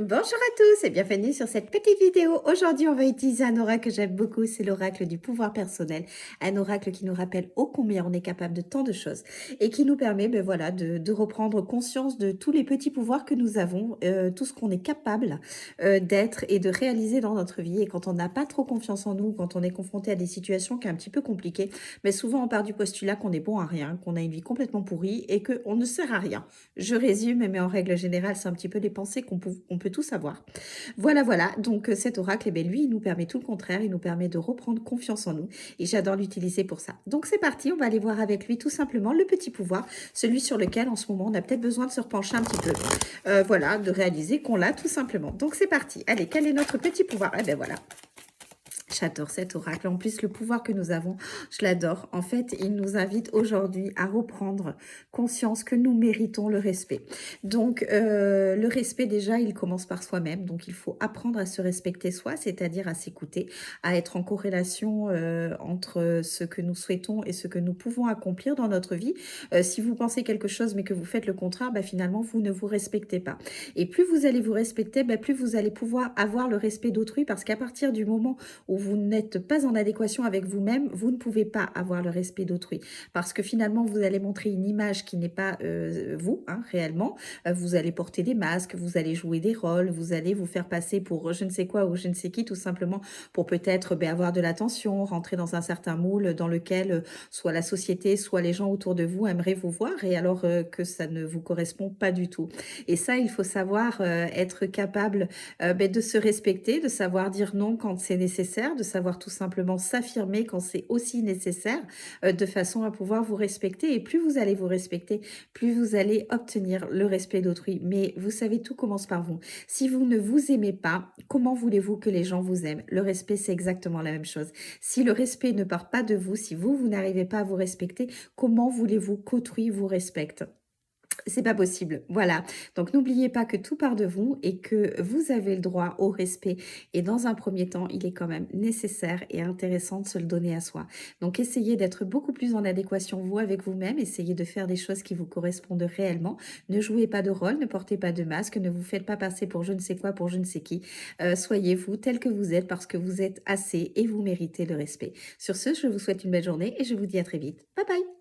Bonjour à tous et bienvenue sur cette petite vidéo. Aujourd'hui, on va utiliser un oracle que j'aime beaucoup, c'est l'oracle du pouvoir personnel. Un oracle qui nous rappelle ô combien on est capable de tant de choses et qui nous permet voilà, de reprendre conscience de tous les petits pouvoirs que nous avons, tout ce qu'on est capable d'être et de réaliser dans notre vie. Et quand on n'a pas trop confiance en nous, quand on est confronté à des situations qui sont un petit peu compliquées, mais souvent on part du postulat qu'on est bon à rien, qu'on a une vie complètement pourrie et qu'on ne sert à rien. Je résume, mais en règle générale, c'est un petit peu les pensées qu'on peut tout savoir. Voilà, voilà. Donc, cet oracle, eh bien, lui, il nous permet tout le contraire. Il nous permet de reprendre confiance en nous. Et j'adore l'utiliser pour ça. Donc, c'est parti. On va aller voir avec lui tout simplement le petit pouvoir, celui sur lequel, en ce moment, on a peut-être besoin de se repencher un petit peu. Voilà, de réaliser qu'on l'a tout simplement. Donc, c'est parti. Allez, quel est notre petit pouvoir? Eh bien, voilà. J'adore cet oracle. En plus, le pouvoir que nous avons, je l'adore. En fait, il nous invite aujourd'hui à reprendre conscience que nous méritons le respect. Donc, le respect, déjà, il commence par soi-même. Donc, il faut apprendre à se respecter soi, c'est-à-dire à s'écouter, à être en corrélation entre ce que nous souhaitons et ce que nous pouvons accomplir dans notre vie. Si vous pensez quelque chose, mais que vous faites le contraire, bah, finalement, vous ne vous respectez pas. Et plus vous allez vous respecter, bah, plus vous allez pouvoir avoir le respect d'autrui, parce qu'à partir du moment où vous n'êtes pas en adéquation avec vous-même, vous ne pouvez pas avoir le respect d'autrui. Parce que finalement, vous allez montrer une image qui n'est pas vous, hein, réellement. Vous allez porter des masques, vous allez jouer des rôles, vous allez vous faire passer pour je ne sais quoi ou je ne sais qui, tout simplement pour peut-être avoir de l'attention, rentrer dans un certain moule dans lequel soit la société, soit les gens autour de vous aimeraient vous voir, et alors que ça ne vous correspond pas du tout. Et ça, il faut savoir être capable de se respecter, de savoir dire non quand c'est nécessaire, de savoir tout simplement s'affirmer quand c'est aussi nécessaire, de façon à pouvoir vous respecter. Et plus vous allez vous respecter, plus vous allez obtenir le respect d'autrui. Mais vous savez, tout commence par vous. Si vous ne vous aimez pas, comment voulez-vous que les gens vous aiment? Le respect, c'est exactement la même chose. Si le respect ne part pas de vous, si vous n'arrivez pas à vous respecter, comment voulez-vous qu'autrui vous respecte? C'est pas possible, voilà. Donc n'oubliez pas que tout part de vous et que vous avez le droit au respect, et dans un premier temps, il est quand même nécessaire et intéressant de se le donner à soi. Donc essayez d'être beaucoup plus en adéquation, vous, avec vous-même, essayez de faire des choses qui vous correspondent réellement. Ne jouez pas de rôle, ne portez pas de masque, ne vous faites pas passer pour je ne sais quoi, pour je ne sais qui. Soyez vous tel que vous êtes, parce que vous êtes assez et vous méritez le respect. Sur ce, je vous souhaite une belle journée et je vous dis à très vite. Bye bye!